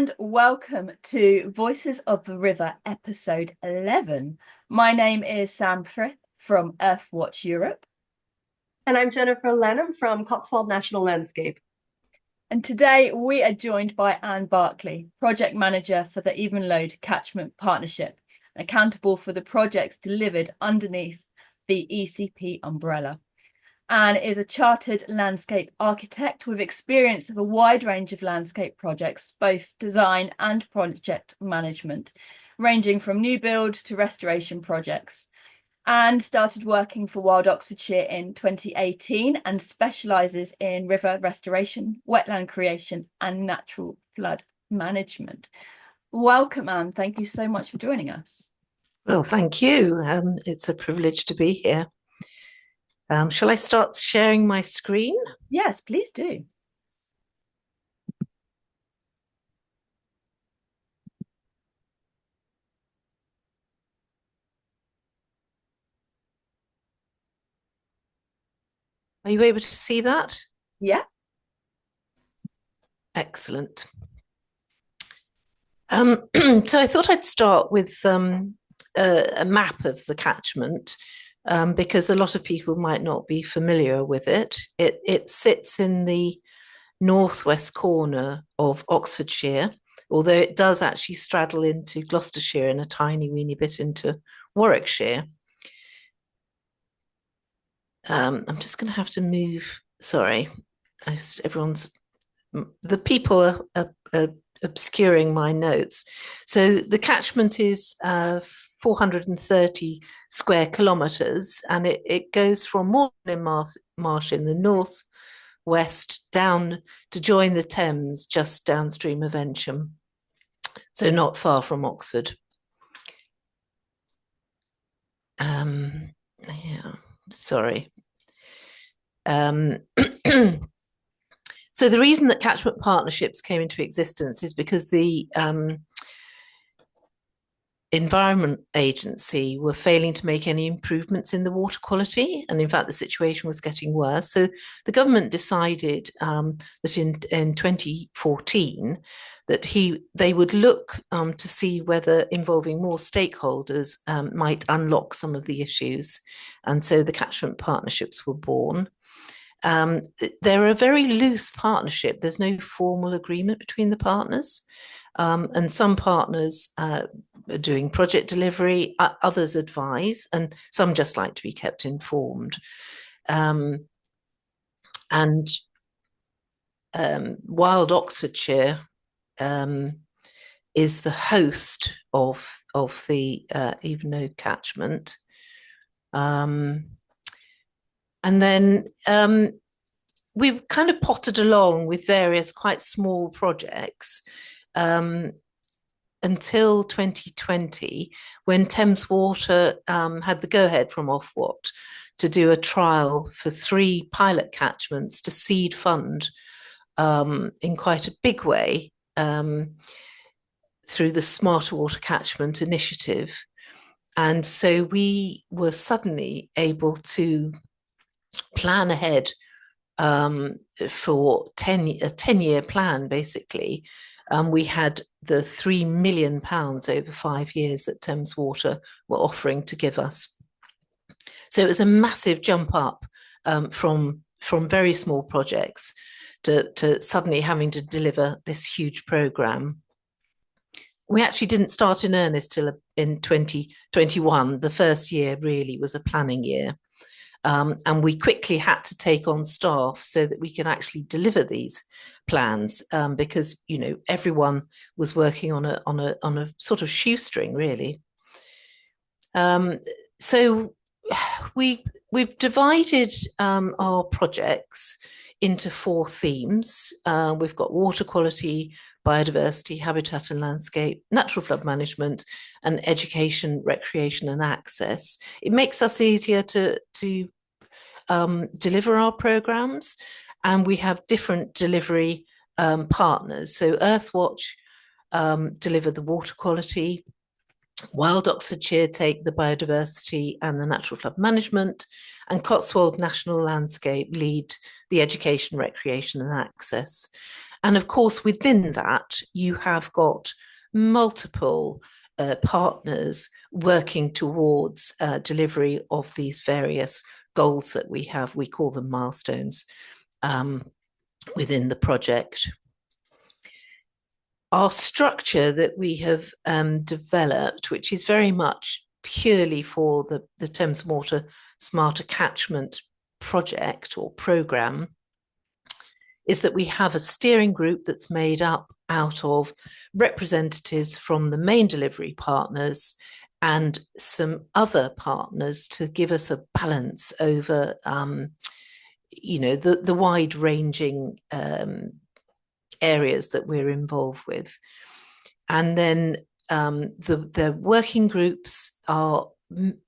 and welcome to Voices of the River, episode 11. My name is Sam Frith from Earthwatch Europe. And I'm Jennifer Lenham from Cotswold National Landscape. And today we are joined by Anne Berkeley, Project Manager for the Evenlode Catchment Partnership, accountable for the projects delivered underneath the ECP umbrella. Anne is a chartered landscape architect with experience of a wide range of landscape projects, both design and project management, ranging from new build to restoration projects. Anne started working for Wild Oxfordshire in 2018 and specialises in river restoration, wetland creation and natural flood management. Welcome, Anne. Thank you so much for joining us. Well, thank you. It's a privilege to be here. Shall I start sharing my screen? Yes, please do. Are you able to see that? Yeah. Excellent. So I thought I'd start with a map of the catchment because a lot of people might not be familiar with it. It sits in the northwest corner of Oxfordshire, although it does actually straddle into Gloucestershire and a tiny weeny bit into Warwickshire. I'm just going to have to move. Sorry, the people are obscuring my notes. So the catchment is 430 square kilometres, and it goes from Morning Marsh in the north-west down to join the Thames just downstream of Ensham, so not far from Oxford. Yeah, sorry. So the reason that catchment partnerships came into existence is because the Environment Agency were failing to make any improvements in the water quality, and in fact the situation was getting worse. So the government decided that in 2014 that they would look to see whether involving more stakeholders might unlock some of the issues, and so the catchment partnerships were born. They're a very loose partnership. There's no formal agreement between the partners. And some partners are doing project delivery, others advise, and some just like to be kept informed. Wild Oxfordshire is the host of the Evenlode catchment. And then we've kind of potted along with various quite small projects until 2020, when Thames Water had the go-ahead from Ofwat to do a trial for 3 pilot catchments to seed fund in quite a big way through the Smarter Water Catchment Initiative. And so we were suddenly able to plan ahead for a 10-year plan, basically. We had the £3 million over 5 years that Thames Water were offering to give us. So it was a massive jump up from very small projects to suddenly having to deliver this huge programme. We actually didn't start in earnest till in 2021. The first year really was a planning year. And we quickly had to take on staff so that we could actually deliver these plans because everyone was working on a sort of shoestring, really. So we've divided our projects into 4 themes. We've got water quality, biodiversity, habitat and landscape, natural flood management, and education, recreation and access. It makes us easier to deliver our programs, and we have different delivery partners. So Earthwatch deliver the water quality, Wild Oxfordshire take the biodiversity and the natural flood management, and Cotswold National Landscape lead the education, recreation and access. And of course, within that, you have got multiple partners working towards delivery of these various goals that we have. We call them milestones within the project. Our structure that we have developed, which is very much purely for the Thames Water Smarter Catchment project or programme, is that we have a steering group that's made up out of representatives from the main delivery partners and some other partners to give us a balance over, the wide-ranging areas that we're involved with. And then the working groups are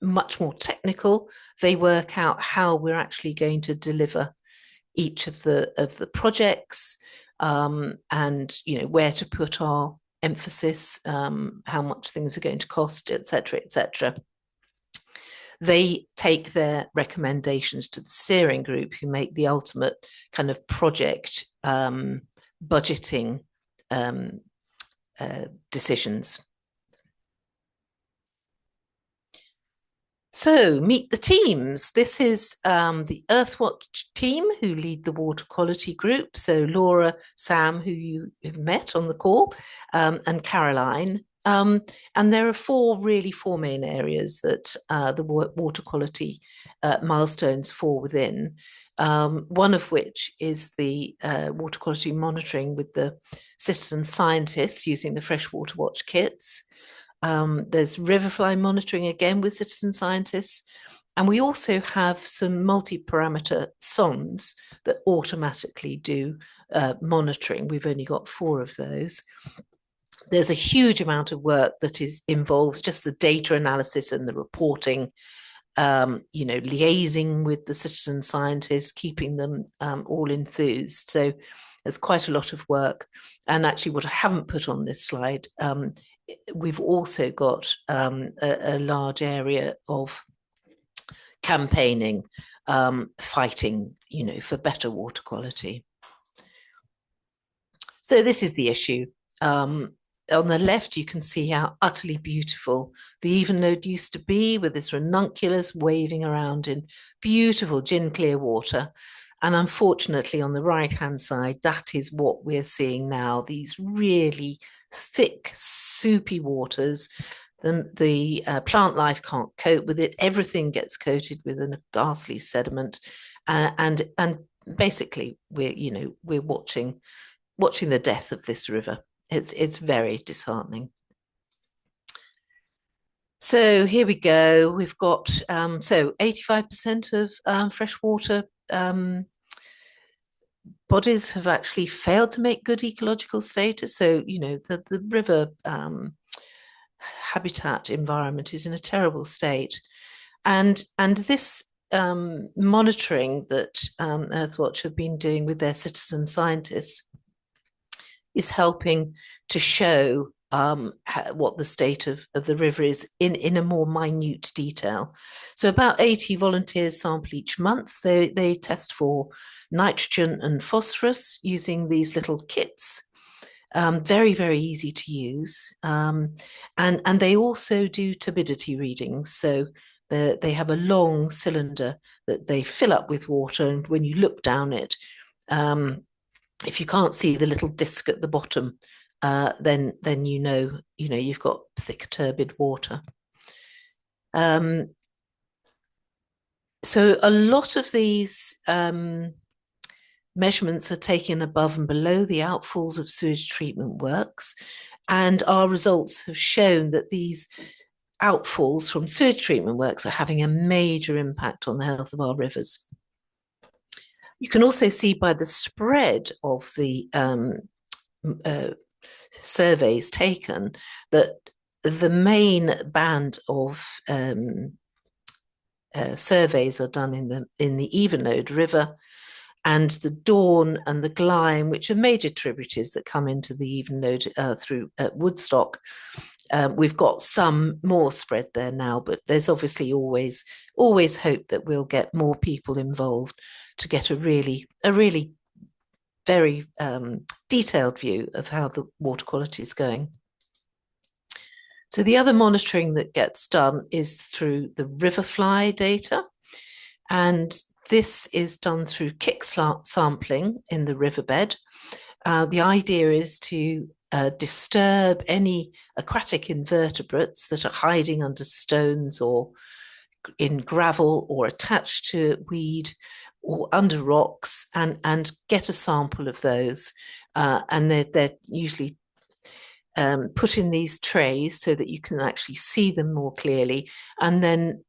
much more technical. They work out how we're actually going to deliver each of the projects, and where to put our emphasis, how much things are going to cost, etc., etc. They take their recommendations to the steering group, who make the ultimate kind of project budgeting decisions. So meet the teams. This is the Earthwatch team who lead the water quality group. So Laura, Sam, who you have met on the call, and Caroline. And there are four main areas that the water quality milestones fall within. One of which is the water quality monitoring with the citizen scientists using the Freshwater Watch kits. There's riverfly monitoring again with citizen scientists. And we also have some multi-parameter sondes that automatically do monitoring. We've only got 4 of those. There's a huge amount of work that involves just the data analysis and the reporting, liaising with the citizen scientists, keeping them all enthused. So there's quite a lot of work. And actually what I haven't put on this slide, we've also got a large area of campaigning, fighting, for better water quality. So this is the issue. On the left, you can see how utterly beautiful the Evenlode used to be, with this ranunculus waving around in beautiful gin clear water. And unfortunately, on the right-hand side, that is what we're seeing now, these really thick, soupy waters. The plant life can't cope with it. Everything gets coated with a ghastly sediment. And basically, we're watching the death of this river. It's very disheartening. So here we go. We've got 85% of freshwater bodies have actually failed to make good ecological status. So the river habitat environment is in a terrible state, and this monitoring that Earthwatch have been doing with their citizen scientists is helping to show what the state of the river is in a more minute detail. So about 80 volunteers sample each month. They test for nitrogen and phosphorus using these little kits. Very, very easy to use. And they also do turbidity readings. So they have a long cylinder that they fill up with water, and when you look down it, if you can't see the little disc at the bottom, then you've got thick turbid water. So a lot of these measurements are taken above and below the outfalls of sewage treatment works, and our results have shown that these outfalls from sewage treatment works are having a major impact on the health of our rivers. You can also see by the spread of the surveys taken that the main band of surveys are done in the Evenlode River, and the Dawn and the Glyme, which are major tributaries that come into the Evenlode through Woodstock. We've got some more spread there now, but there's obviously always hope that we'll get more people involved to get a really very detailed view of how the water quality is going. So the other monitoring that gets done is through the riverfly data. And this is done through kick sampling in the riverbed. The idea is to disturb any aquatic invertebrates that are hiding under stones or in gravel or attached to weed or under rocks, and get a sample of those. And they're usually put in these trays so that you can actually see them more clearly. And then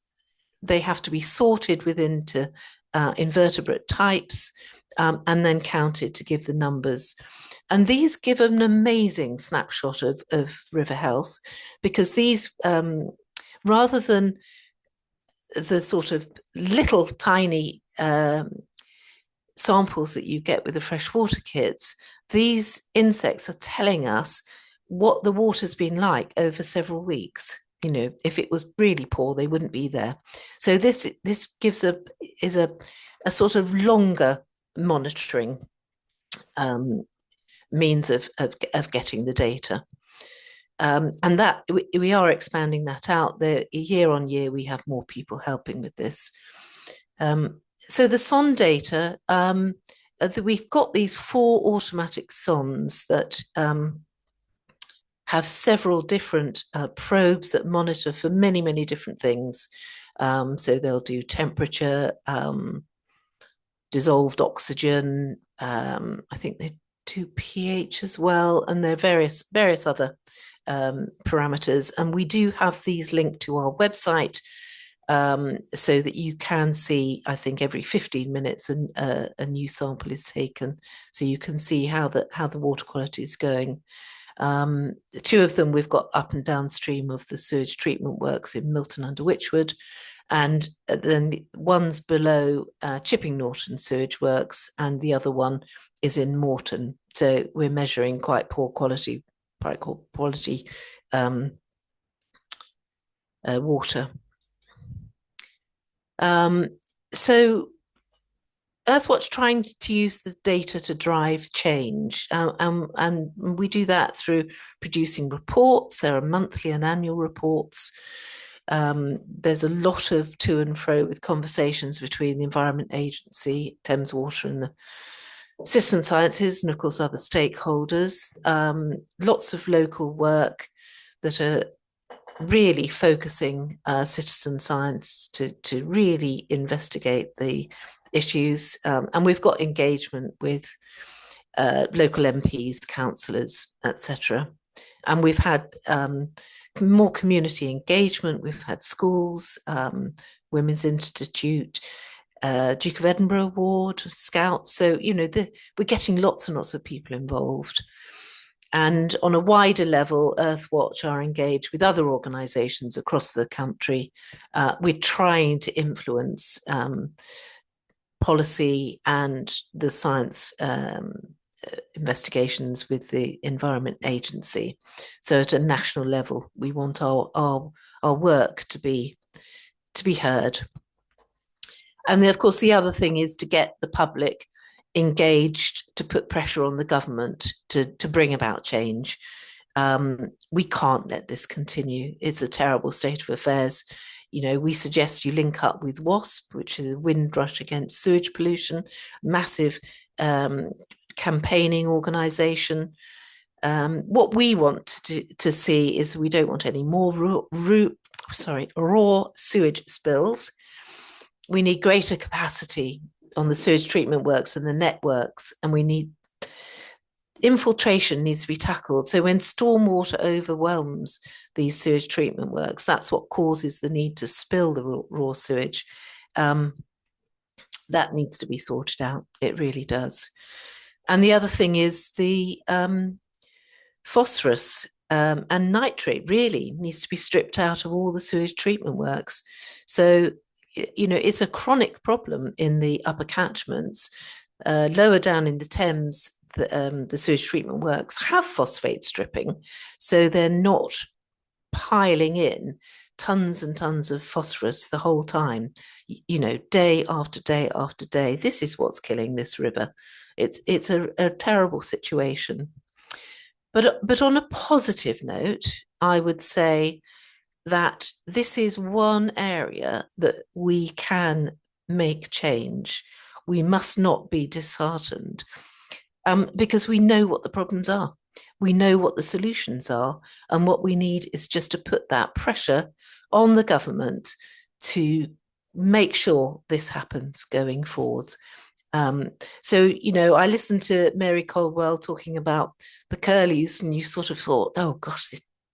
they have to be sorted into invertebrate types, and then counted to give the numbers. And these give an amazing snapshot of river health, because these, rather than the sort of little tiny samples that you get with the freshwater kits, these insects are telling us what the water's been like over several weeks. You know, if it was really poor, they wouldn't be there. So this gives a sort of longer monitoring means of getting the data. And that we are expanding that out. Year on year, we have more people helping with this. So the SON data, we've got these 4 automatic SONs that have several different probes that monitor for many, many different things. So they'll do temperature, dissolved oxygen. I think they do pH as well, and there are various other parameters. And we do have these linked to our website, so that you can see, I think every 15 minutes a new sample is taken, so you can see how the water quality is going. 2 of them we've got up and downstream of the sewage treatment works in Milton under Wychwood, and then the one's below Chipping Norton sewage works, and the other one is in Morton. So we're measuring quite poor quality water. So Earthwatch trying to use the data to drive change, and we do that through producing reports. There are monthly and annual reports. There's a lot of to and fro with conversations between the Environment Agency, Thames Water, and the Citizen Sciences, and of course other stakeholders. Lots of local work that are really focusing citizen science to really investigate the issues, and we've got engagement with local MPs, councillors, etc. And we've had more community engagement. We've had schools, Women's Institute, Duke of Edinburgh Award, Scouts. So, you know, we're getting lots and lots of people involved. And on a wider level, Earthwatch are engaged with other organisations across the country. We're trying to influence policy and the science investigations with the Environment Agency. So at a national level, we want our work to be heard. And then, of course, the other thing is to get the public engaged, to put pressure on the government to bring about change. We can't let this continue. It's a terrible state of affairs. You know, we suggest you link up with WASP, which is a Windrush Against Sewage Pollution, massive campaigning organisation. What we want to see is we don't want any more raw sewage spills. We need greater capacity on the sewage treatment works and the networks, and we need infiltration needs to be tackled. So when stormwater overwhelms these sewage treatment works, that's what causes the need to spill the raw sewage. That needs to be sorted out. It really does. And the other thing is the phosphorus and nitrate really needs to be stripped out of all the sewage treatment works. So, you know, it's a chronic problem in the upper catchments. Lower down in the Thames, the sewage treatment works have phosphate stripping, so they're not piling in tons and tons of phosphorus the whole time, you know, day after day after day. This is what's killing this river. It's a terrible situation. But on a positive note, I would say that this is one area that we can make change. We must not be disheartened, because we know what the problems are. We know what the solutions are. And what we need is just to put that pressure on the government to make sure this happens going forward. So, I listened to Mary Caldwell talking about the curlews, and you sort of thought, oh gosh,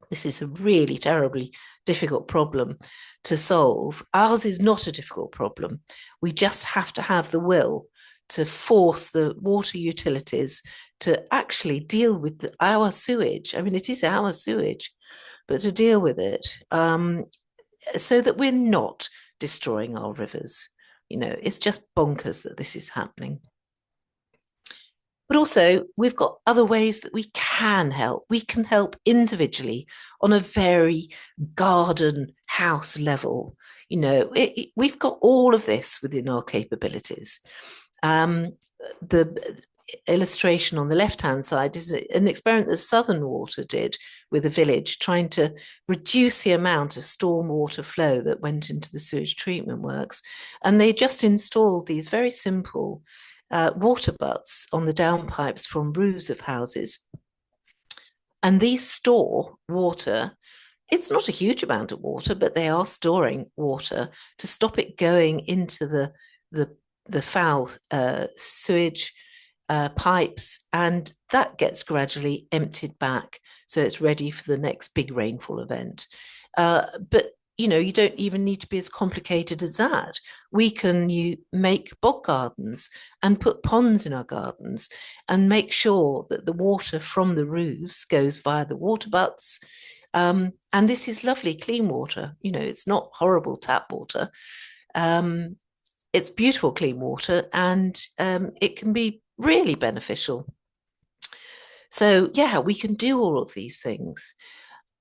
this is a really terribly difficult problem to solve. Ours is not a difficult problem. We just have to have the will to force the water utilities to actually deal with our sewage. I mean, it is our sewage, but to deal with it so that we're not destroying our rivers. It's just bonkers that this is happening. But also, we've got other ways that we can help. We can help individually on a very garden house level. We've got all of this within our capabilities. The illustration on the left-hand side is an experiment that Southern Water did with a village, trying to reduce the amount of stormwater flow that went into the sewage treatment works. And they just installed these very simple water butts on the downpipes from roofs of houses. And these store water. It's not a huge amount of water, but they are storing water to stop it going into the foul sewage pipes, and that gets gradually emptied back, so it's ready for the next big rainfall event. But you don't even need to be as complicated as that. We can make bog gardens and put ponds in our gardens and make sure that the water from the roofs goes via the water butts. And this is lovely, clean water. It's not horrible tap water. It's beautiful, clean water, and it can be really beneficial. So yeah, we can do all of these things.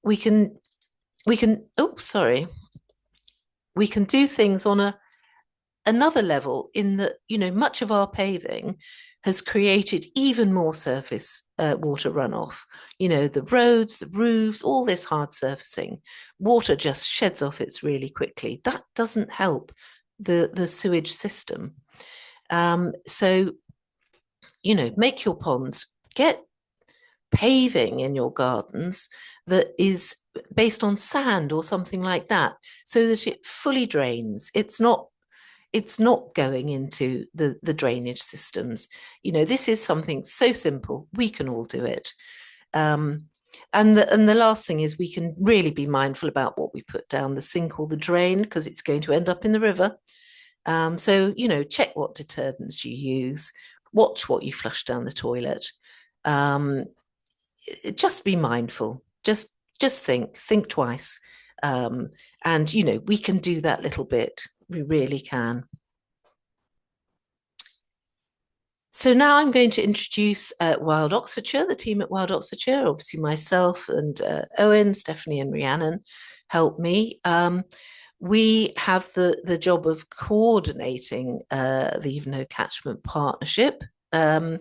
We can do things on another level, in that much of our paving has created even more surface water runoff. The roads, the roofs, all this hard surfacing, water just sheds off it really quickly. That doesn't help the sewage system. So make your ponds, get paving in your gardens that is based on sand or something like that, so that it fully drains. It's not going into the drainage systems. This is something so simple, we can all do it. And the last thing is, we can really be mindful about what we put down the sink or the drain, because it's going to end up in the river. So check what detergents you use, watch what you flush down the toilet. Just be mindful. Just think twice. And we can do that little bit. We really can. So now I'm going to introduce Wild Oxfordshire, the team at Wild Oxfordshire. Obviously myself and Owen, Stephanie and Rhiannon help me. We have the job of coordinating the Even Catchment Partnership, and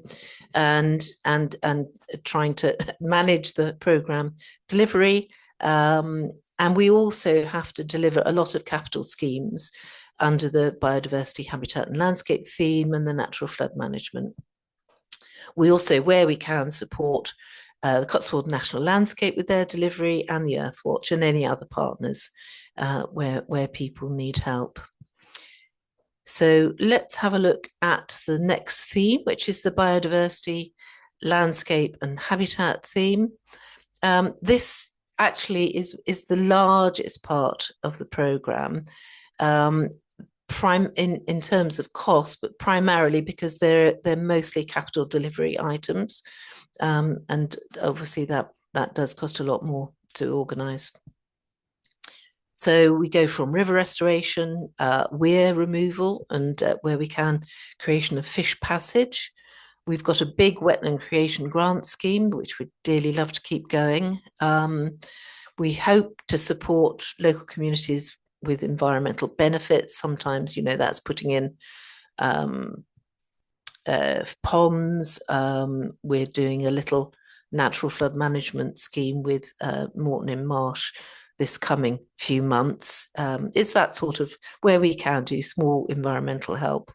trying to manage the programme delivery. And we also have to deliver a lot of capital schemes under the biodiversity, habitat and landscape theme and the natural flood management. We also, where we can, support the Cotswold National Landscape with their delivery, and the Earthwatch and any other partners where people need help. So let's have a look at the next theme, which is the biodiversity, landscape and habitat theme. This actually is the largest part of the programme, in terms of cost, but primarily because they're mostly capital delivery items, and obviously that does cost a lot more to organise. So we go from river restoration, weir removal, and where we can, creation of fish passage. We've got a big wetland creation grant scheme, which we'd dearly love to keep going. We hope to support local communities with environmental benefits. Sometimes, that's putting in ponds. We're doing a little natural flood management scheme with Morton-in-Marsh this coming few months. It's that sort of where we can do small environmental help.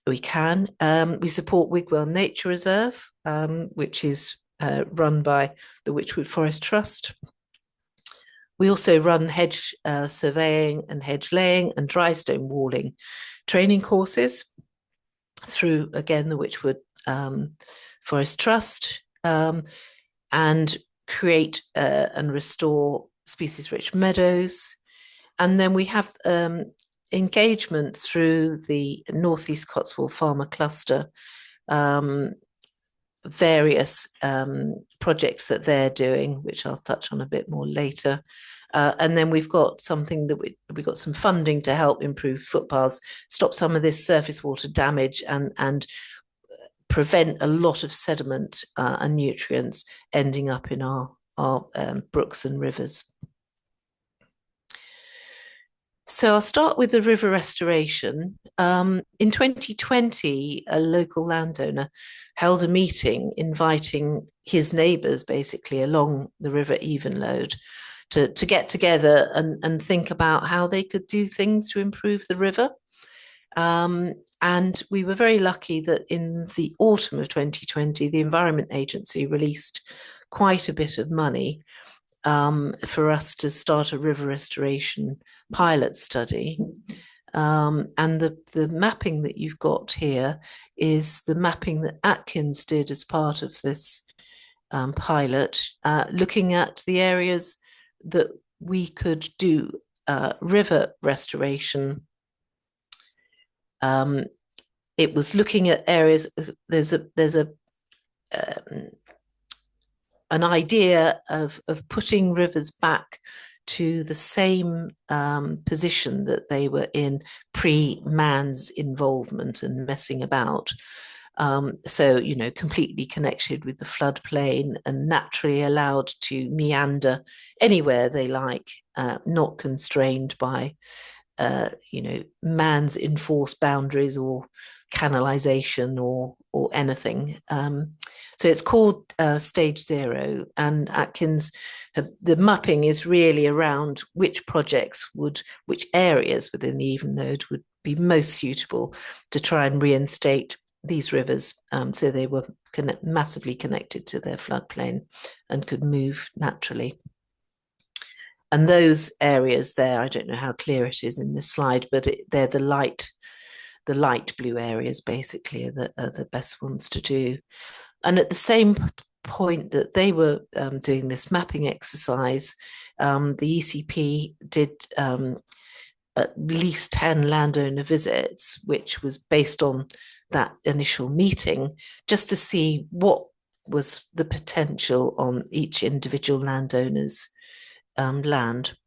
We can. We support Wigwell Nature Reserve, which is run by the Wychwood Forest Trust. We also run hedge surveying and hedge laying and dry stone walling training courses through, again, the Wychwood Forest Trust, and create and restore species-rich meadows. And then we have engagement through the North East Cotswold Farmer Cluster, various projects that they're doing, which I'll touch on a bit more later. And then we've got something that we got some funding to help improve footpaths, stop some of this surface water damage, and prevent a lot of sediment and nutrients ending up in our brooks and rivers. So I'll start with the river restoration. In 2020, a local landowner held a meeting inviting his neighbours basically along the River Evenlode to get together and think about how they could do things to improve the river. And we were very lucky that in the autumn of 2020, the Environment Agency released quite a bit of money for us to start a river restoration pilot study. And the mapping that you've got here is the mapping that Atkins did as part of this pilot, looking at the areas that we could do river restoration. It was looking at areas. There's an idea of putting rivers back to the same position that they were in pre-man's involvement and messing about. So, you know, completely connected with the floodplain and naturally allowed to meander anywhere they like, not constrained by, you know, man's enforced boundaries or canalization or anything. So it's called Stage Zero, and Atkins, the mapping is really around which areas within the Evenlode would be most suitable to try and reinstate these rivers, so they were massively connected to their floodplain and could move naturally. And those areas there, I don't know how clear it is in this slide, but they're the light blue areas basically are the best ones to do. And at the same point that they were doing this mapping exercise, the ECP did at least 10 landowner visits, which was based on that initial meeting, just to see what was the potential on each individual landowner's land.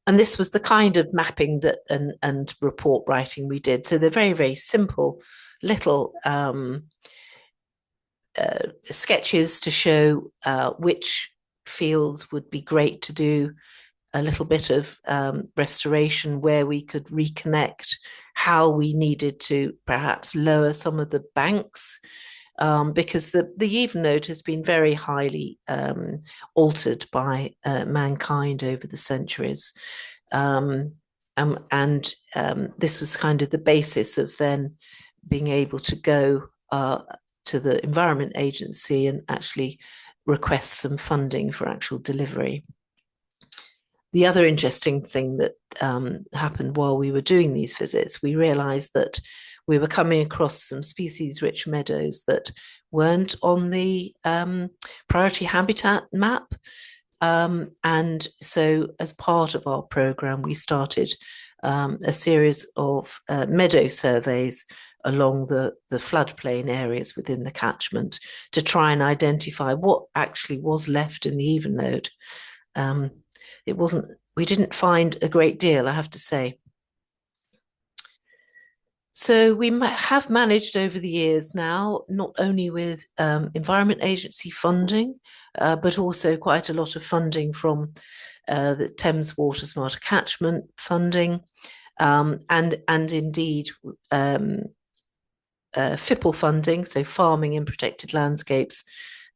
And this was the kind of mapping that and report writing we did. So they're very, very simple little sketches to show which fields would be great to do a little bit of restoration, where we could reconnect, how we needed to perhaps lower some of the banks, because the Evenlode has been very highly altered by mankind over the centuries. And this was kind of the basis of then being able to go to the Environment Agency and actually request some funding for actual delivery. The other interesting thing that happened while we were doing these visits, we realised that we were coming across some species-rich meadows that weren't on the priority habitat map. And so as part of our programme, we started a series of meadow surveys along the floodplain areas within the catchment to try and identify what actually was left in the Evenlode. We didn't find a great deal, I have to say. So we have managed over the years now, not only with Environment Agency funding, but also quite a lot of funding from the Thames Water Smarter Catchment funding, and indeed FIPL funding, so farming in protected landscapes,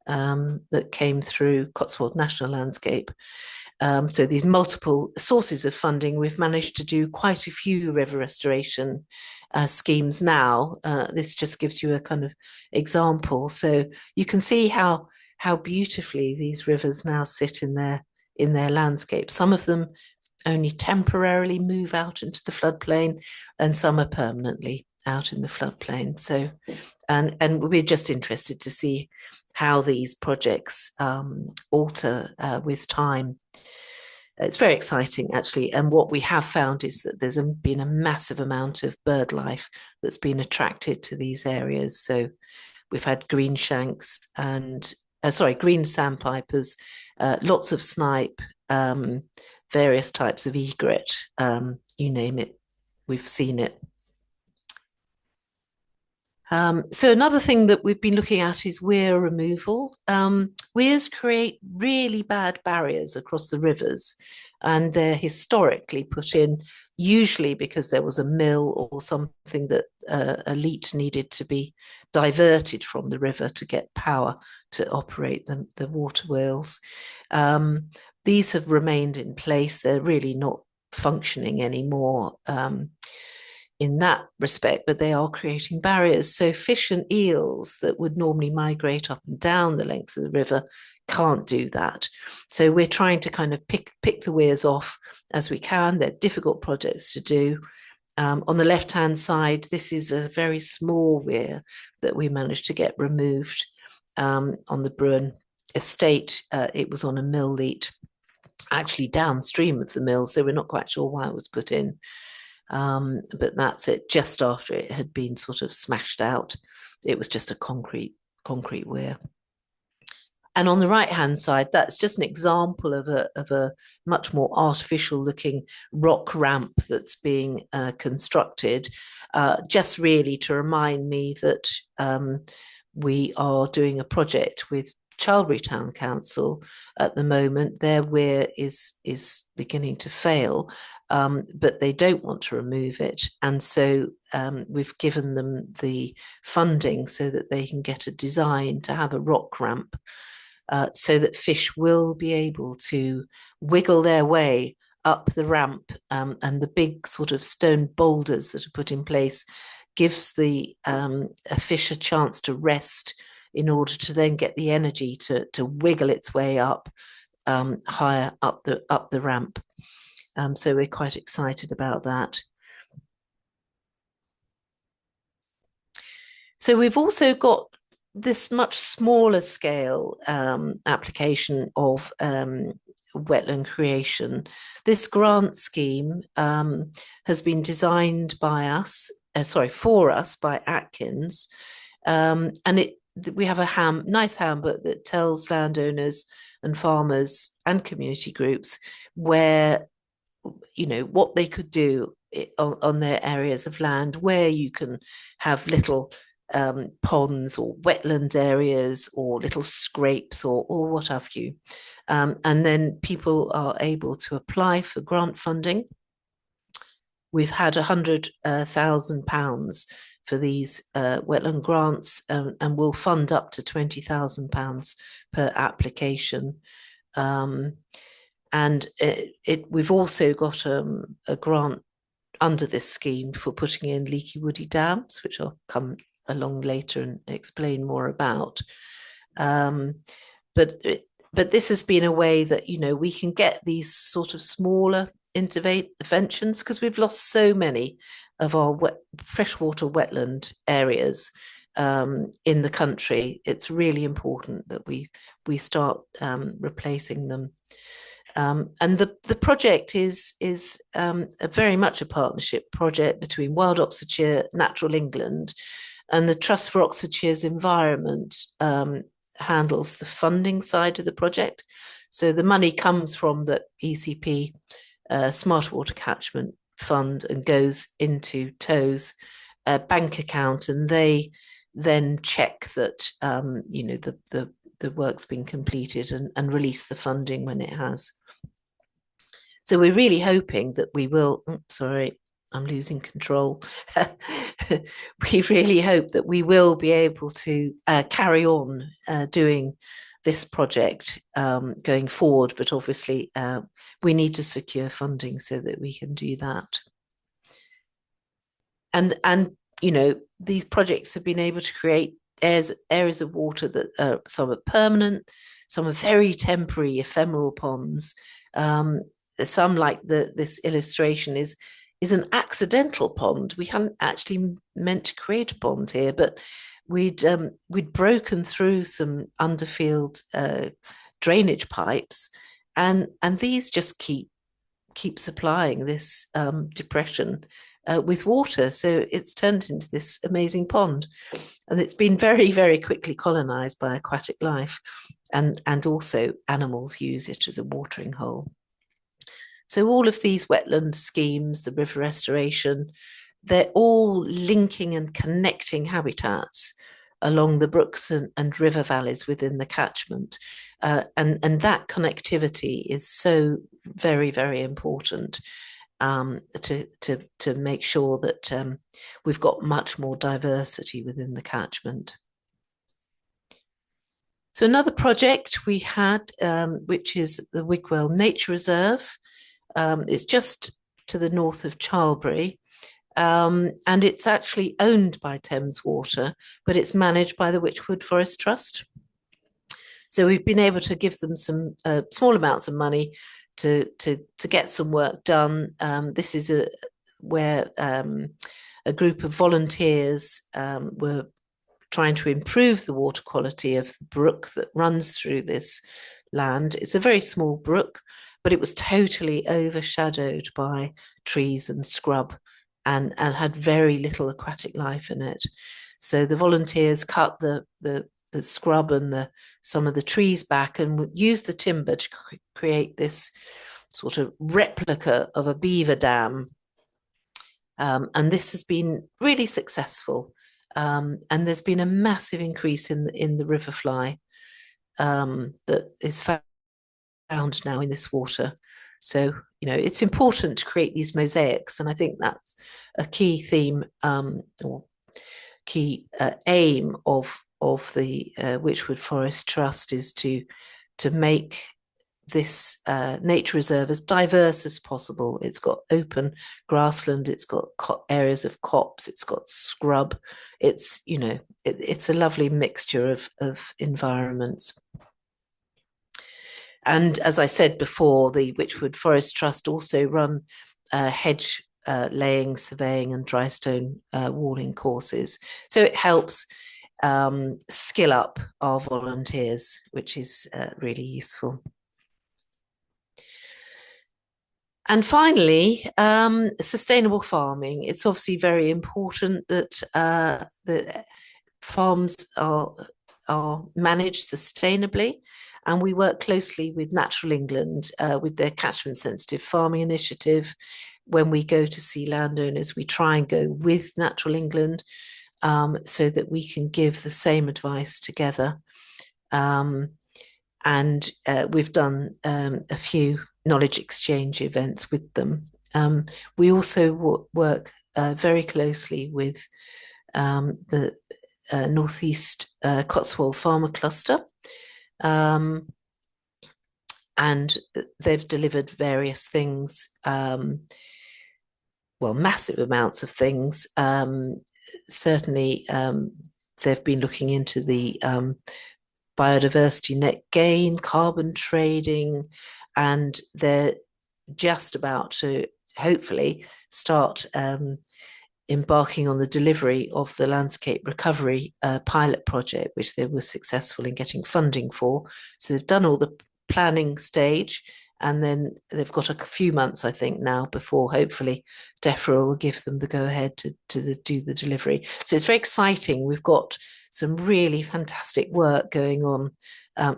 that came through Cotswold National Landscape. So these multiple sources of funding, we've managed to do quite a few river restoration schemes now. This just gives you a kind of example. So you can see how beautifully these rivers now sit in their landscape. Some of them only temporarily move out into the floodplain, and some are permanently out in the floodplain. So, and we're just interested to see how these projects alter with time. It's very exciting, actually. And what we have found is that there's been a massive amount of bird life that's been attracted to these areas. So we've had green shanks and, green sandpipers, lots of snipe, various types of egret, you name it, we've seen it. So another thing that we've been looking at is weir removal. Weirs create really bad barriers across the rivers, and they're historically put in usually because there was a mill or something that a leat needed to be diverted from the river to get power to operate the water wheels. These have remained in place. They're really not functioning anymore in that respect, but they are creating barriers. So fish and eels that would normally migrate up and down the length of the river can't do that. So we're trying to kind of pick the weirs off as we can. They're difficult projects to do. On the left-hand side, this is a very small weir that we managed to get removed on the Bruin estate. It was on a mill leat, actually downstream of the mill, so we're not quite sure why it was put in. But that's it, just after it had been sort of smashed out. It was just a concrete weir. And on the right-hand side, that's just an example of a much more artificial looking rock ramp that's being constructed, just really to remind me that we are doing a project with Chilbury Town Council at the moment. Their weir is beginning to fail, but they don't want to remove it. And so we've given them the funding so that they can get a design to have a rock ramp, so that fish will be able to wiggle their way up the ramp, and the big sort of stone boulders that are put in place gives the a fish a chance to rest in order to then get the energy to wiggle its way up higher up the ramp. So we're quite excited about that. So we've also got this much smaller scale application of wetland creation. This grant scheme has been designed by us, for us by Atkins, and we have a nice handbook that tells landowners and farmers and community groups where, what they could do on their areas of land, where you can have little ponds or wetland areas or little scrapes or what have you. And then people are able to apply for grant funding. We've had £100,000 for these wetland grants, and will fund up to £20,000 per application. And we've also got a grant under this scheme for putting in leaky woody dams, which I'll come along later and explain more about. But this has been a way that, we can get these sort of smaller interventions, because we've lost so many of our freshwater wetland areas in the country. It's really important that we start replacing them. And the project is very much a partnership project between Wild Oxfordshire, Natural England, and the Trust for Oxfordshire's Environment handles the funding side of the project. So the money comes from the ECP Smart Water Catchment Fund and goes into TOW's bank account, and they then check that the work's been completed and release the funding when it has. So we're really hoping that we will. Sorry, I'm losing control. We really hope that we will be able to carry on doing this project going forward, but obviously we need to secure funding so that we can do that. And you know, these projects have been able to create areas of water that some are permanent, some are very temporary, ephemeral ponds. Some, like this illustration, is an accidental pond. We hadn't actually meant to create a pond here, but we'd broken through some underfield drainage pipes, and these just keep supplying this depression with water. So it's turned into this amazing pond, and it's been very, very quickly colonized by aquatic life, and also animals use it as a watering hole. So all of these wetland schemes, the river restoration, they're all linking and connecting habitats along the brooks and river valleys within the catchment. And that connectivity is so very, very important to make sure that we've got much more diversity within the catchment. So another project we had, which is the Wigwell Nature Reserve. It's just to the north of Charlbury, and it's actually owned by Thames Water, but it's managed by the Wychwood Forest Trust. So we've been able to give them some small amounts of money to get some work done. This is where a group of volunteers were trying to improve the water quality of the brook that runs through this land. It's a very small brook, but it was totally overshadowed by trees and scrub, and had very little aquatic life in it. So the volunteers cut the scrub and some of the trees back, and used the timber to create this sort of replica of a beaver dam. And this has been really successful. And there's been a massive increase in the river fly that is found now in this water. So, you know, it's important to create these mosaics, and I think that's a key theme or key aim of the Wychwood Forest Trust, is to make this nature reserve as diverse as possible. It's got open grassland, it's got areas of copse, it's got scrub. It's, you know, it's a lovely mixture of environments. And as I said before, the Wychwood Forest Trust also run hedge laying, surveying and dry stone walling courses. So it helps skill up our volunteers, which is really useful. And finally, sustainable farming. It's obviously very important that the farms are managed sustainably. And we work closely with Natural England with their catchment sensitive farming initiative. When we go to see landowners, we try and go with Natural England so that we can give the same advice together. And we've done a few knowledge exchange events with them. We also work very closely with the Northeast Cotswold Farmer Cluster. And they've delivered various things, well, massive amounts of things. Certainly, they've been looking into the biodiversity net gain, carbon trading, and they're just about to hopefully start embarking on the delivery of the landscape recovery pilot project, which they were successful in getting funding for. So they've done all the planning stage, and then they've got a few months, I think, now before hopefully DEFRA will give them the go-ahead to do the delivery. So it's very exciting. We've got some really fantastic work going on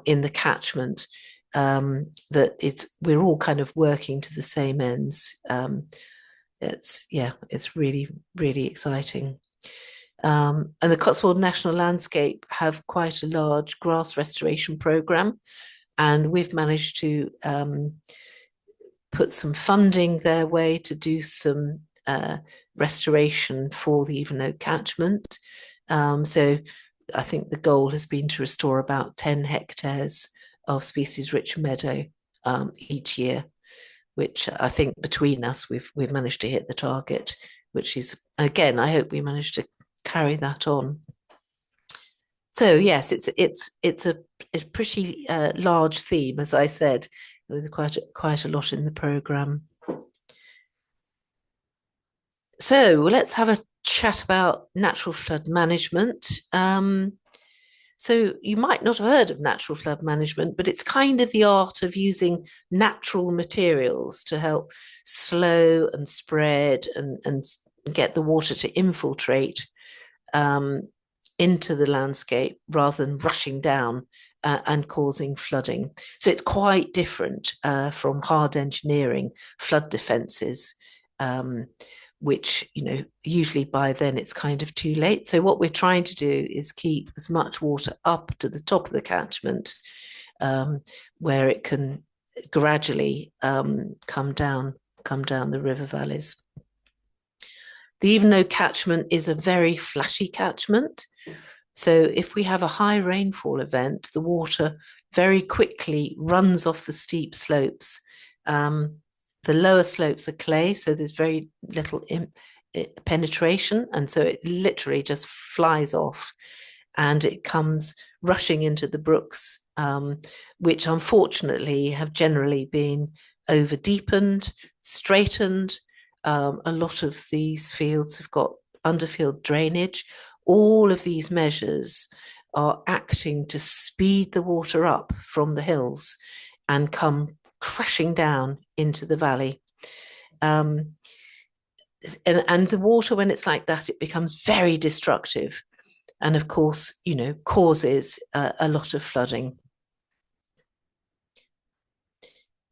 in the catchment, that we're all kind of working to the same ends. It's really, really exciting. And the Cotswold National Landscape have quite a large grass restoration programme, and we've managed to put some funding their way to do some restoration for the Evenlode catchment. So I think the goal has been to restore about 10 hectares of species-rich meadow each year, which I think between us we've managed to hit the target, which is, again, I hope we manage to carry that on. So yes, it's a pretty large theme, as I said, with quite a lot in the programme. So let's have a chat about natural flood management. So you might not have heard of natural flood management, but it's kind of the art of using natural materials to help slow and spread and get the water to infiltrate into the landscape rather than rushing down and causing flooding. So it's quite different from hard engineering flood defences, which, usually by then it's kind of too late. So what we're trying to do is keep as much water up to the top of the catchment, where it can gradually come down the river valleys. The Evenlode catchment is a very flashy catchment. So if we have a high rainfall event, the water very quickly runs off the steep slopes. The lower slopes are clay, so there's very little penetration, and so it literally just flies off, and it comes rushing into the brooks, which unfortunately have generally been over deepened, straightened. A lot of these fields have got underfield drainage. All of these measures are acting to speed the water up from the hills and come crashing down into the valley. And the water, when it's like that, it becomes very destructive, and of course, causes a lot of flooding.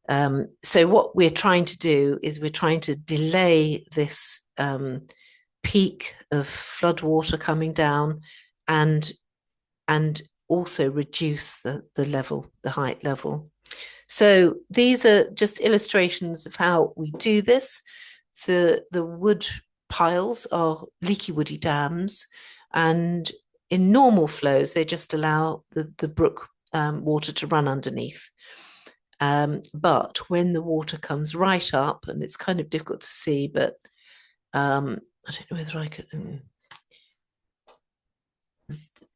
So what we're trying to do is we're trying to delay this peak of flood water coming down, and also reduce the height level. So these are just illustrations of how we do this. The wood piles are leaky woody dams, and in normal flows they just allow the brook water to run underneath. But when the water comes right up, and it's kind of difficult to see, but I don't know whether I could.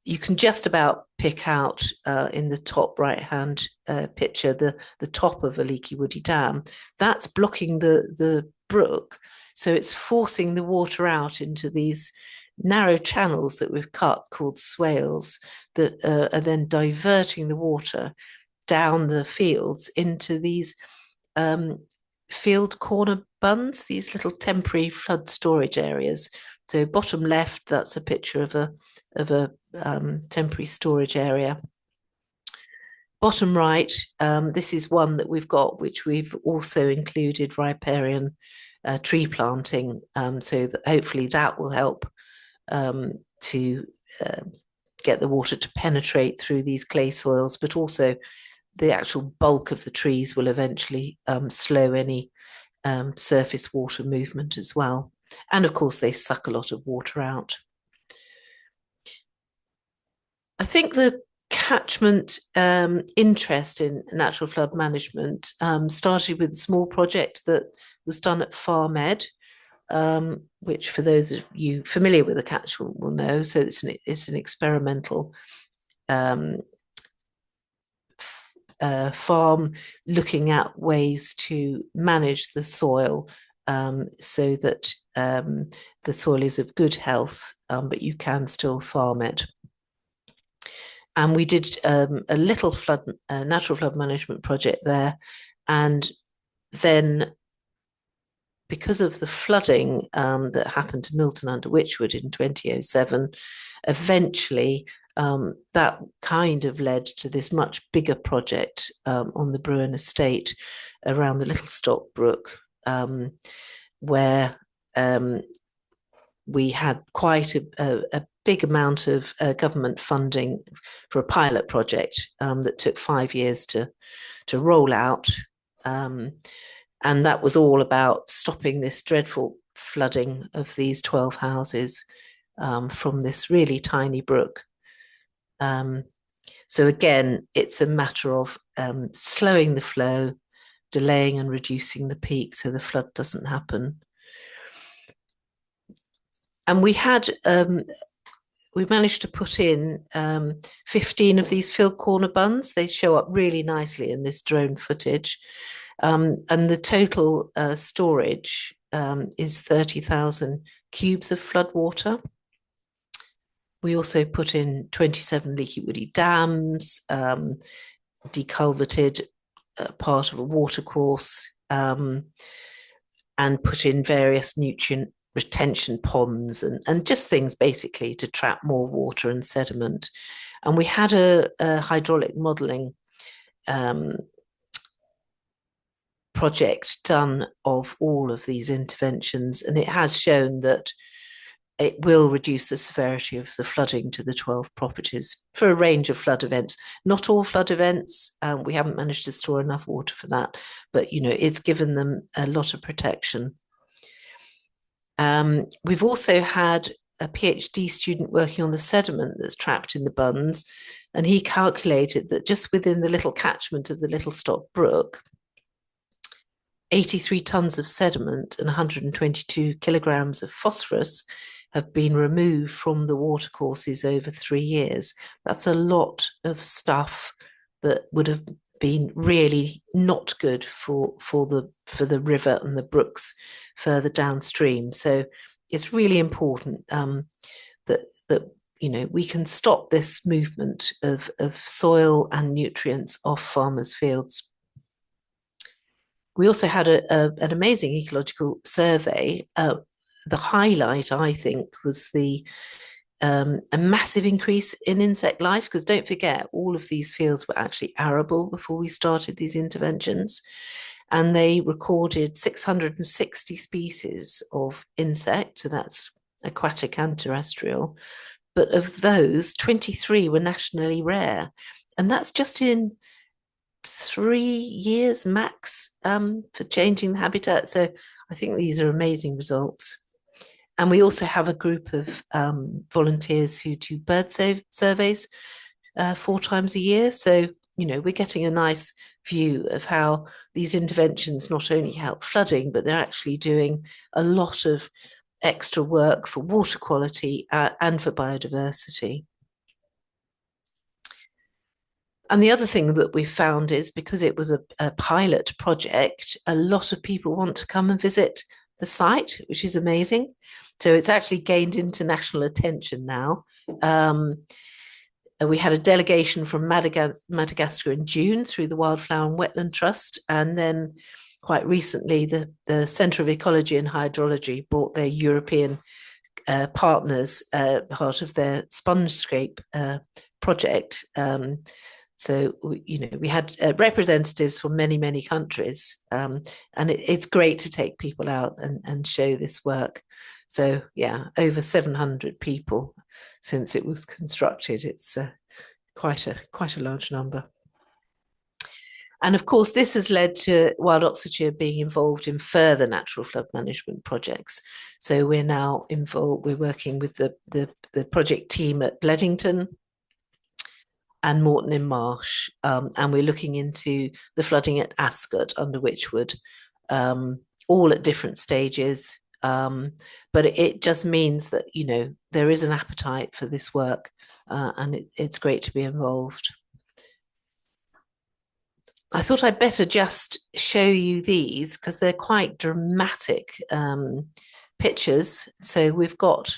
You can just about pick out in the top right-hand picture the top of a leaky woody dam. That's blocking the brook, so it's forcing the water out into these narrow channels that we've cut called swales that are then diverting the water down the fields into these field corner bunds, these little temporary flood storage areas. So bottom left, that's a picture of a temporary storage area. Bottom right, this is one that we've got, which we've also included riparian tree planting, so that hopefully that will help to get the water to penetrate through these clay soils, but also the actual bulk of the trees will eventually slow any surface water movement as well. And of course, they suck a lot of water out. I think the catchment interest in natural flood management started with a small project that was done at Farm Ed, which for those of you familiar with the catchment will know. So it's an experimental farm looking at ways to manage the soil so that the soil is of good health, but you can still farm it. And we did a little natural flood management project there. And then because of the flooding that happened to Milton under Wychwood in 2007, eventually that kind of led to this much bigger project on the Bruin estate around the Little Stock Brook, where we had quite a big amount of government funding for a pilot project that took 5 years to roll out. And that was all about stopping this dreadful flooding of these 12 houses from this really tiny brook. So again, it's a matter of slowing the flow, delaying and reducing the peak so the flood doesn't happen. And we managed to put in 15 of these field corner bunds. They show up really nicely in this drone footage. And the total storage is 30,000 cubes of flood water. We also put in 27 leaky woody dams, deculverted part of a watercourse, and put in various nutrient retention ponds and just things basically to trap more water and sediment. And we had a hydraulic modelling project done of all of these interventions, and it has shown that it will reduce the severity of the flooding to the 12 properties for a range of flood events. Not all flood events, we haven't managed to store enough water for that, but it's given them a lot of protection. We've also had a PhD student working on the sediment that's trapped in the bunds, and he calculated that just within the little catchment of the Little Stock Brook, 83 tonnes of sediment and 122 kilograms of phosphorus have been removed from the watercourses over 3 years. That's a lot of stuff that would have been really not good for the river and the brooks further downstream. So it's really important that we can stop this movement of soil and nutrients off farmers' fields. We also had an amazing ecological survey. The highlight, I think, was a massive increase in insect life, because don't forget, all of these fields were actually arable before we started these interventions. And they recorded 660 species of insect, so that's aquatic and terrestrial. But of those, 23 were nationally rare. And that's just in 3 years max for changing the habitat. So I think these are amazing results. And we also have a group of volunteers who do bird surveys 4 times a year. So, we're getting a nice view of how these interventions not only help flooding, but they're actually doing a lot of extra work for water quality and for biodiversity. And the other thing that we found is, because it was a pilot project, a lot of people want to come and visit the site, which is amazing. So it's actually gained international attention now. We had a delegation from Madagascar in June through the Wildflower and Wetland Trust. And then quite recently, the Centre of Ecology and Hydrology brought their European partners part of their sponge scrape project. So, we had representatives from many, many countries, and it's great to take people out and show this work. So, yeah, over 700 people since it was constructed. It's quite a large number. And of course, this has led to Wild Oxfordshire being involved in further natural flood management projects. So we're now involved. We're working with the project team at Bledington and Morton in Marsh, and we're looking into the flooding at Ascot under Wychwood, all at different stages. But it just means that there is an appetite for this work, and it's great to be involved. I thought I'd better just show you these because they're quite dramatic pictures. So we've got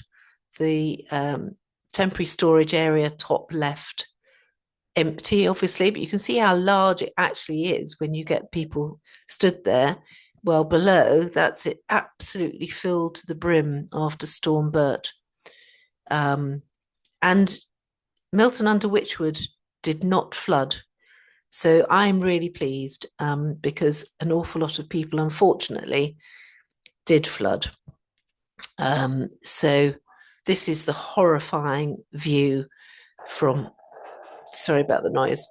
the temporary storage area top left empty, obviously, but you can see how large it actually is when you get people stood there. Well, below, that's it absolutely filled to the brim after Storm Bert. And Milton under Wychwood did not flood. So I'm really pleased because an awful lot of people, unfortunately, did flood. So this is the horrifying view from, sorry about the noise.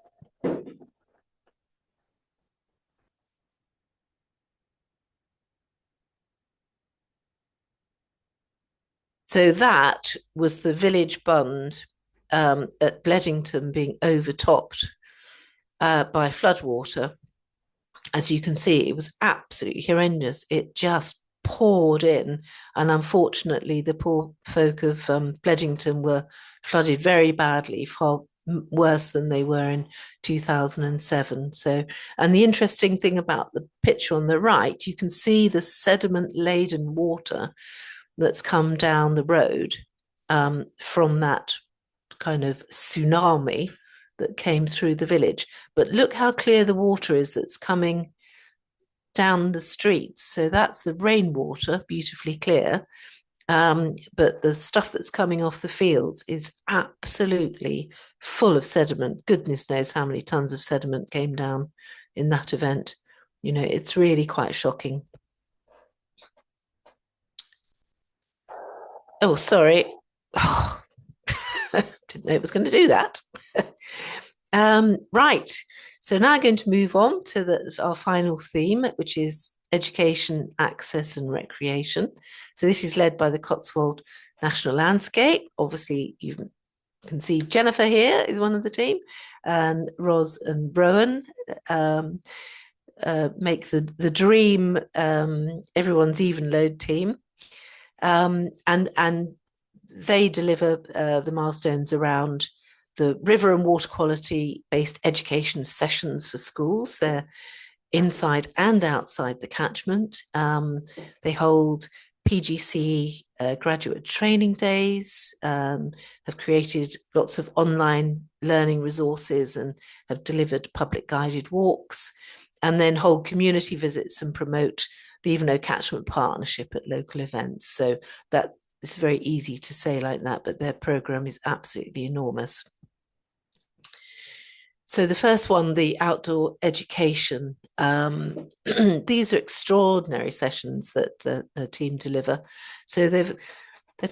So that was the village bund at Bledington being overtopped by floodwater. As you can see, it was absolutely horrendous. It just poured in. And unfortunately, the poor folk of Bledington were flooded very badly, far worse than they were in 2007. So, and the interesting thing about the picture on the right, you can see the sediment laden water that's come down the road from that kind of tsunami that came through the village. But look how clear the water is that's coming down the streets. So that's the rainwater, beautifully clear. But the stuff that's coming off the fields is absolutely full of sediment. Goodness knows how many tons of sediment came down in that event. You know, it's really quite shocking. Oh, sorry. Oh, didn't know it was going to do that. Right. So now I'm going to move on to our final theme, which is education, access and recreation. So this is led by the Cotswold National Landscape. Obviously, you can see Jennifer here is one of the team, and Ros and Rowan make the dream everyone's even load team. And they deliver the milestones around the river and water quality based education sessions for schools. They're inside and outside the catchment. They hold PGC graduate training days, have created lots of online learning resources and have delivered public guided walks, and then hold community visits and promote the Evenlow Catchment Partnership at local events. So that it's very easy to say like that, but their program is absolutely enormous. So the first one, the outdoor education. These are extraordinary sessions that the team deliver. So they've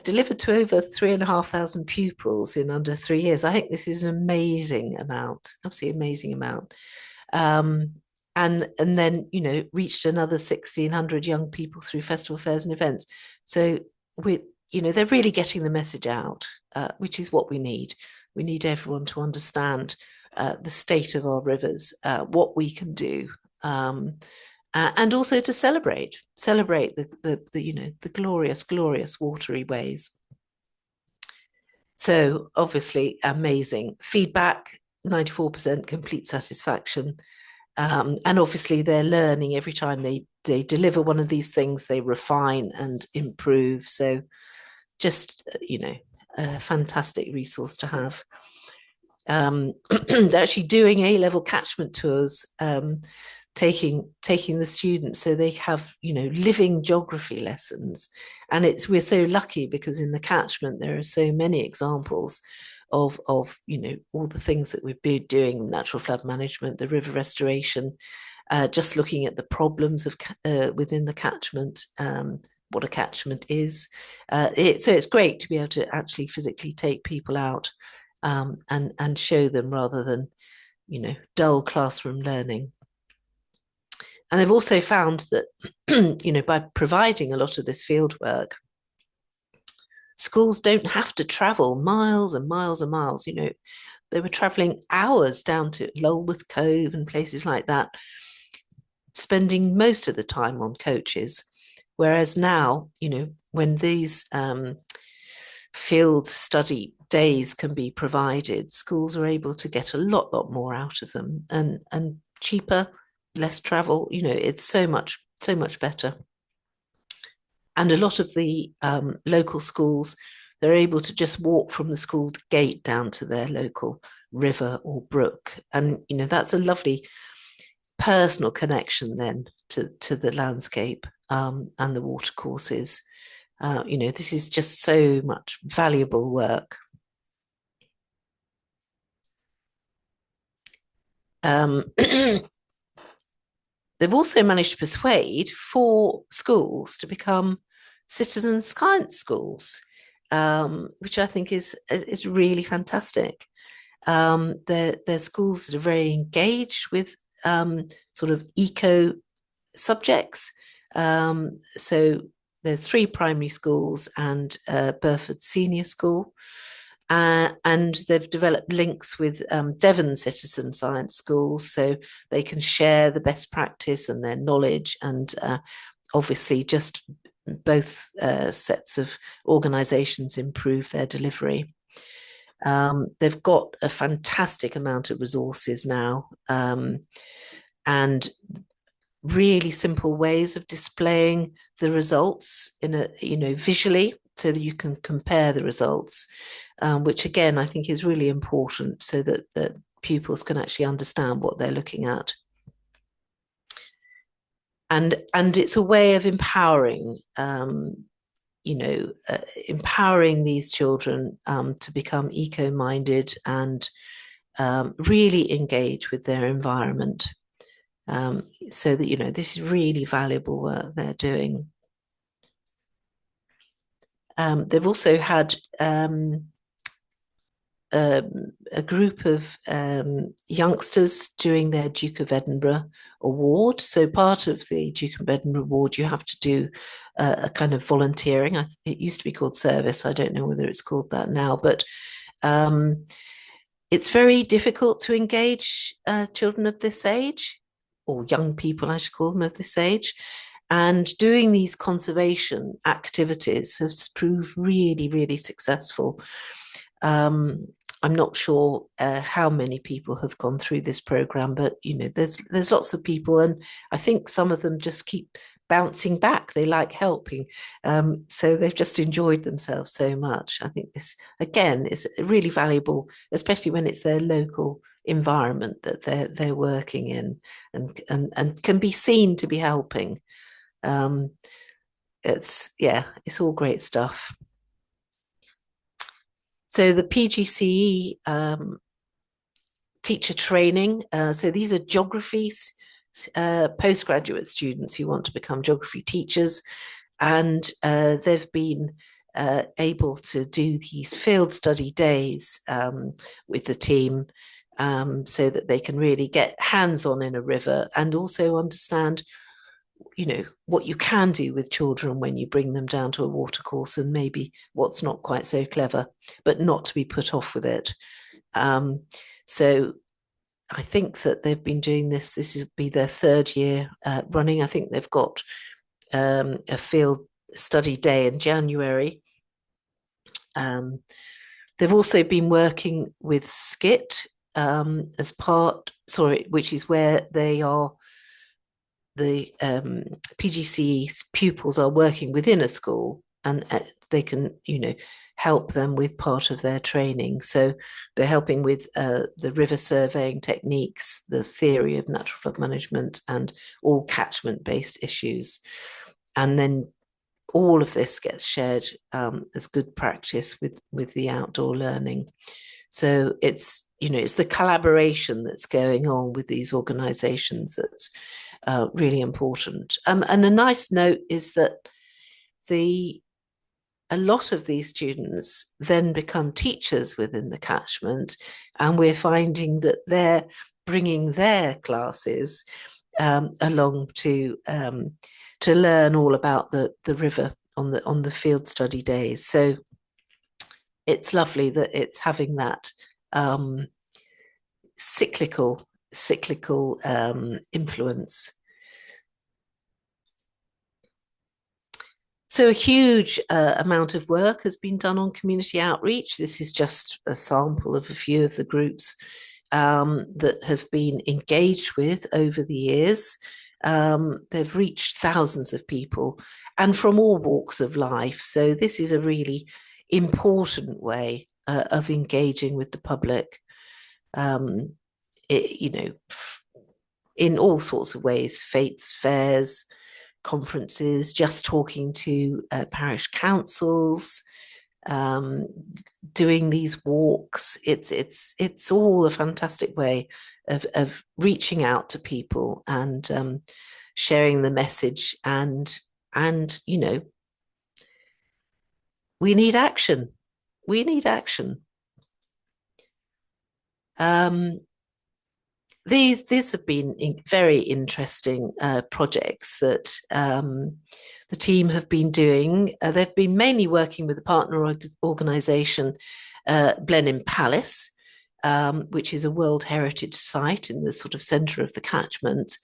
delivered to over 3,500 pupils in under 3 years. I think this is an amazing amount, absolutely amazing amount. And then, you know, reached another 1,600 young people through festival fairs and events. So they're really getting the message out, which is what we need. We need everyone to understand the state of our rivers, what we can do, and also to celebrate the glorious watery ways. So obviously amazing feedback, 94% complete satisfaction, and obviously they're learning every time they deliver one of these things. They refine and improve. So just a fantastic resource to have. They're actually doing A-level catchment tours, taking the students, so they have living geography lessons. And we're so lucky because in the catchment there are so many examples of all the things that we've been doing: natural flood management, the river restoration, just looking at the problems of within the catchment, what a catchment is. So it's great to be able to actually physically take people out and show them rather than dull classroom learning. And they've also found that by providing a lot of this field work, schools don't have to travel miles and miles and miles. They were traveling hours down to Lulworth Cove and places like that, spending most of the time on coaches. Whereas now, when these field study days can be provided, schools are able to get a lot more out of them, and cheaper, less travel. It's so much better. And a lot of the local schools, they're able to just walk from the school gate down to their local river or brook, and that's a lovely personal connection then to the landscape and the water courses. This is just so much valuable work. They've also managed to persuade 4 schools to become citizen science schools, which I think is really fantastic. They're schools that are very engaged with sort of eco subjects. So there's 3 primary schools and Burford Senior School. And they've developed links with Devon Citizen Science Schools, so they can share the best practice and their knowledge, and obviously just both sets of organisations improve their delivery. They've got a fantastic amount of resources now, and really simple ways of displaying the results visually, so that you can compare the results, which again I think is really important, so that pupils can actually understand what they're looking at. And it's a way of empowering, empowering these children to become eco-minded and really engage with their environment, so that this is really valuable work they're doing. They've also had a group of youngsters doing their Duke of Edinburgh Award. So part of the Duke of Edinburgh Award, you have to do a kind of volunteering. It used to be called service. I don't know whether it's called that now, but it's very difficult to engage children of this age, or young people, I should call them, of this age. And doing these conservation activities has proved really, really successful. I'm not sure how many people have gone through this program, but there's lots of people, and I think some of them just keep bouncing back. They like helping, so they've just enjoyed themselves so much. I think this again is really valuable, especially when it's their local environment that they're working in, and can be seen to be helping. It's all great stuff. So the PGCE teacher training, so these are geography postgraduate students who want to become geography teachers, and they've been able to do these field study days with the team, so that they can really get hands-on in a river and also understand what you can do with children when you bring them down to a watercourse, and maybe what's not quite so clever, but not to be put off with it. So I think that they've been doing this. This will be their 3rd year running. I think they've got a field study day in January. They've also been working with SCIT which is where they are. The PGCE pupils are working within a school, and they can, help them with part of their training. So they're helping with the river surveying techniques, the theory of natural flood management, and all catchment-based issues. And then all of this gets shared as good practice with the outdoor learning. So it's the collaboration that's going on with these organisations that's really important. And a nice note is that a lot of these students then become teachers within the catchment, and we're finding that they're bringing their classes along to learn all about the river on the field study days. So it's lovely that it's having that cyclical influence. So a huge amount of work has been done on community outreach. This is just a sample of a few of the groups that have been engaged with over the years. They've reached thousands of people, and from all walks of life. So this is a really important way of engaging with the public, in all sorts of ways: fetes, fairs, conferences, just talking to parish councils, doing these walks. It's all a fantastic way of reaching out to people and sharing the message, and we need action. these have been very interesting projects that the team have been doing. They've been mainly working with the partner organisation, Blenheim Palace, which is a World Heritage Site in the sort of centre of the catchment.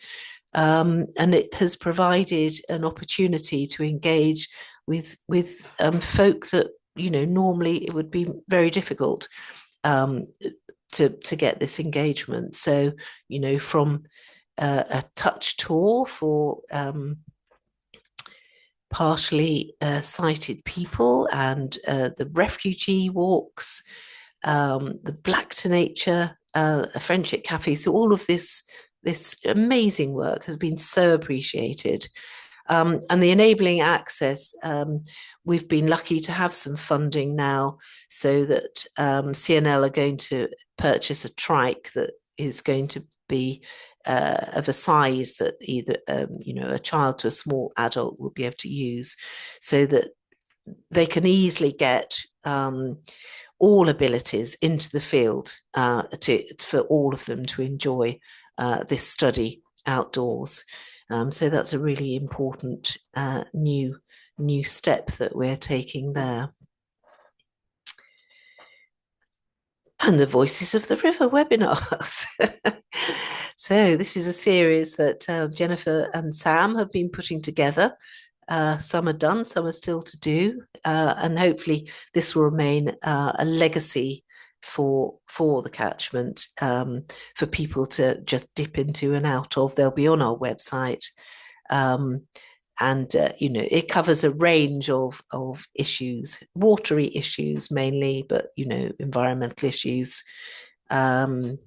And it has provided an opportunity to engage with folk that, you know, normally it would be very difficult to get this engagement. So, you know, from a touch tour for partially sighted people, and the refugee walks, the Black to Nature, a friendship cafe. So all of this amazing work has been so appreciated. And the enabling access, we've been lucky to have some funding now, so that CNL are going to purchase a trike that is going to be of a size that either you know, a child to a small adult will be able to use, so that they can easily get all abilities into the field for all of them to enjoy this study outdoors. So that's a really important new step that we're taking there. And the Voices of the River webinars. So this is a series that Jennifer and Sam have been putting together. Some are done, some are still to do, and hopefully this will remain a legacy for the catchment, for people to just dip into and out of. They'll be on our website, and you know, it covers a range of issues, watery issues mainly, but you know, environmental issues, and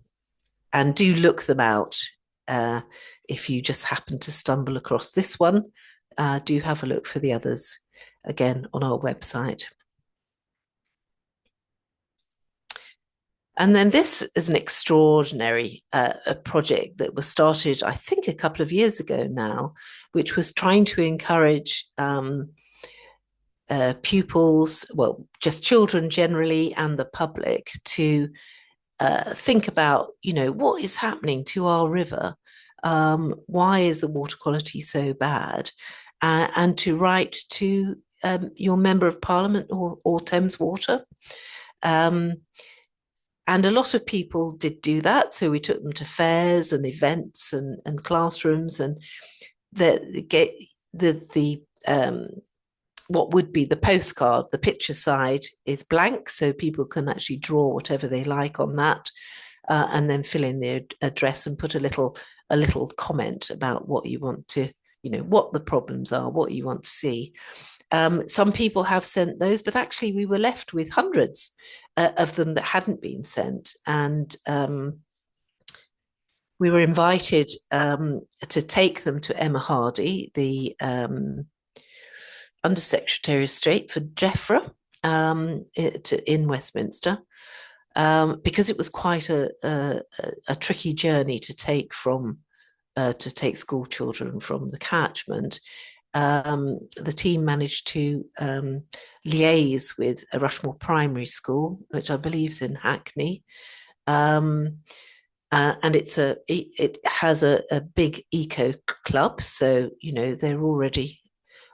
do look them out if you just happen to stumble across this one. Do have a look for the others, again, on our website. And then this is an extraordinary a project that was started, I think, a couple of years ago now, which was trying to encourage pupils, well, just children generally, and the public to think about, you know, what is happening to our river? Why is the water quality so bad? And to write to your Member of Parliament or Thames Water. And a lot of people did do that. So we took them to fairs and events and classrooms, and what would be the postcard, the picture side is blank, so people can actually draw whatever they like on that, and then fill in their address and put a little comment about what you want to, you know, what the problems are, what you want to see. Some people have sent those, but actually we were left with hundreds of them that hadn't been sent. And we were invited to take them to Emma Hardy, the Undersecretary of State for DEFRA in Westminster, because it was quite a tricky journey to take school children from the catchment. The team managed to liaise with a Rushmore Primary School, which I believe is in Hackney, and it has a big eco club, so you know they're already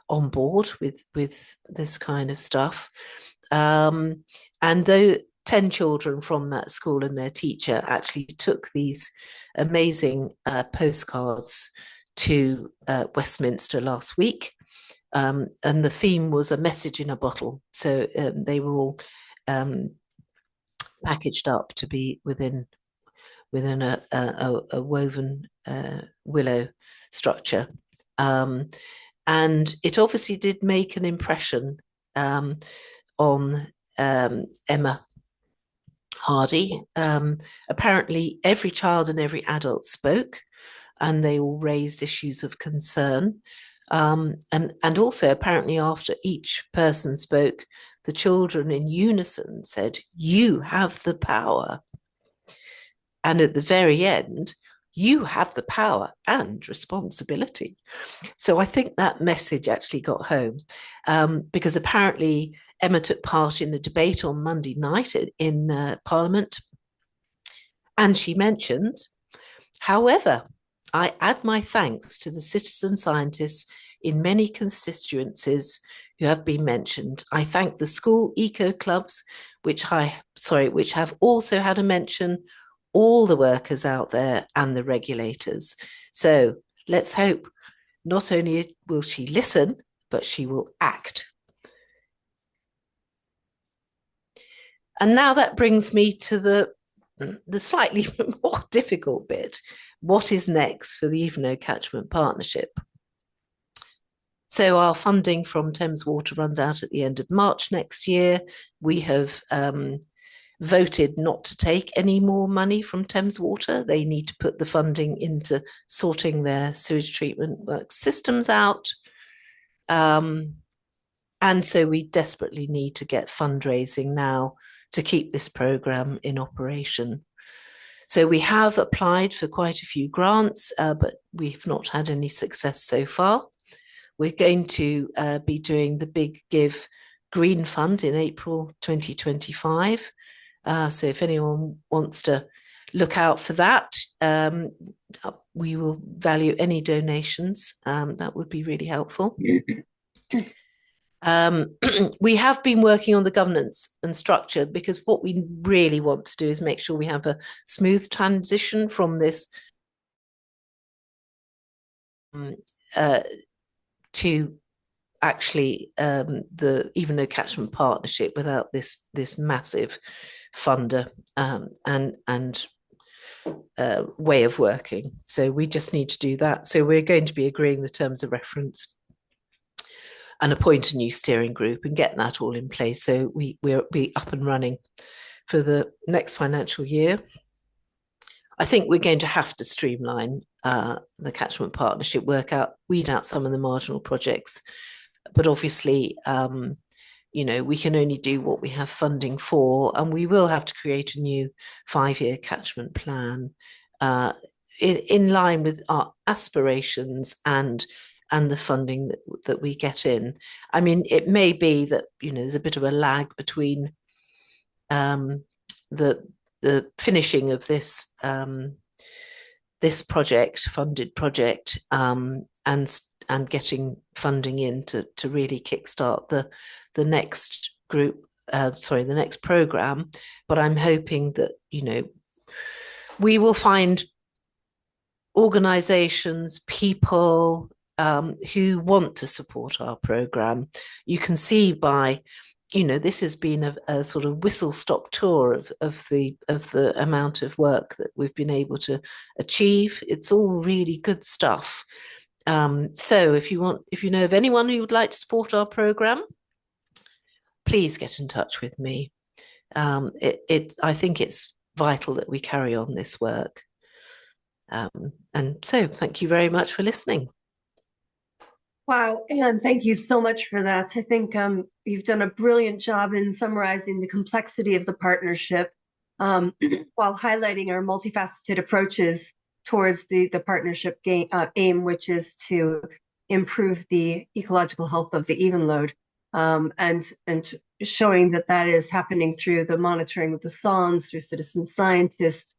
on board with this kind of stuff. And though 10 children from that school and their teacher actually took these amazing postcards to Westminster last week, and the theme was a message in a bottle. So they were all packaged up to be within a woven willow structure, and it obviously did make an impression on Emma Hardy. Apparently, every child and every adult spoke, and they all raised issues of concern. And also, apparently, after each person spoke, the children in unison said, "You have the power." And at the very end, "You have the power and responsibility." So I think that message actually got home, because apparently Emma took part in a debate on Monday night in Parliament. And she mentioned However, I add my thanks to the citizen scientists in many constituencies who have been mentioned. I thank the school eco clubs, which have also had a mention, all the workers out there and the regulators. So let's hope not only will she listen, but she will act. And now that brings me to the slightly more difficult bit. What is next for the Evenloe Catchment Partnership? So our funding from Thames Water runs out at the end of March next year. We have voted not to take any more money from Thames Water. They need to put the funding into sorting their sewage treatment work systems out. And so we desperately need to get fundraising now to keep this programme in operation. So we have applied for quite a few grants, but we've not had any success so far. We're going to be doing the Big Give Green Fund in April 2025. So if anyone wants to look out for that, we will value any donations. That would be really helpful. We have been working on the governance and structure, because what we really want to do is make sure we have a smooth transition from this to actually the Evenloe Catchment Partnership without this massive funder and way of working. So we just need to do that. So we're going to be agreeing the terms of reference and appoint a new steering group and get that all in place. So we'll be up and running for the next financial year. I think we're going to have to streamline the Catchment Partnership, weed out some of the marginal projects. But obviously, we can only do what we have funding for, and we will have to create a new 5-year catchment plan in line with our aspirations and the funding that we get in. I mean, it may be that there's a bit of a lag between the finishing of this funded project and getting funding in to really kickstart the next group, the next programme. But I'm hoping that we will find organisations, people who want to support our programme. You can see by this has been a sort of whistle-stop tour of the amount of work that we've been able to achieve. It's all really good stuff. So if you know of anyone who would like to support our programme, please get in touch with me. I think it's vital that we carry on this work. And so thank you very much for listening. Wow, Anne, thank you so much for that. I think you've done a brilliant job in summarizing the complexity of the partnership while highlighting our multifaceted approaches towards the partnership aim, which is to improve the ecological health of the Evenloe, and showing that is happening through the monitoring of the sondes, through citizen scientists,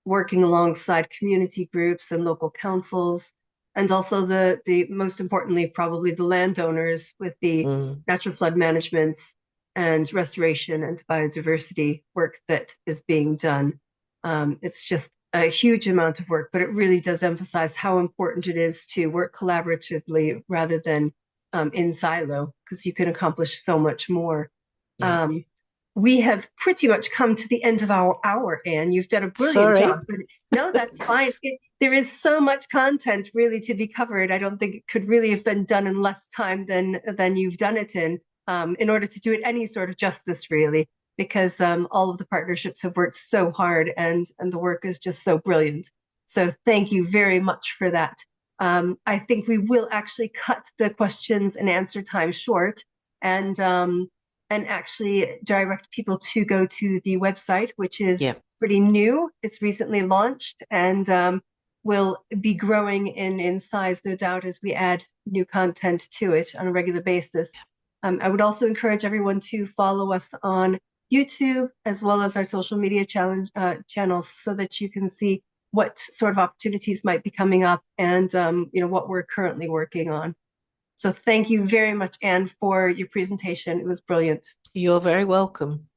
working alongside community groups and local councils, and also the most importantly, probably the landowners with the natural flood management and restoration and biodiversity work that is being done. It's just a huge amount of work, but it really does emphasize how important it is to work collaboratively rather than in silo, because you can accomplish so much more. Yeah. We have pretty much come to the end of our hour, Anne. You've done a brilliant job. But no, that's fine. There is so much content really to be covered. I don't think it could really have been done in less time than you've done it in order to do it any sort of justice, really, because all of the partnerships have worked so hard and the work is just so brilliant. So thank you very much for that. I think we will actually cut the questions and answer time short and actually direct people to go to the website, which is pretty new. It's recently launched and will be growing in size, no doubt, as we add new content to it on a regular basis. I would also encourage everyone to follow us on YouTube, as well as our social media channels, so that you can see what sort of opportunities might be coming up and what we're currently working on. So thank you very much, Anne, for your presentation. It was brilliant. You're very welcome.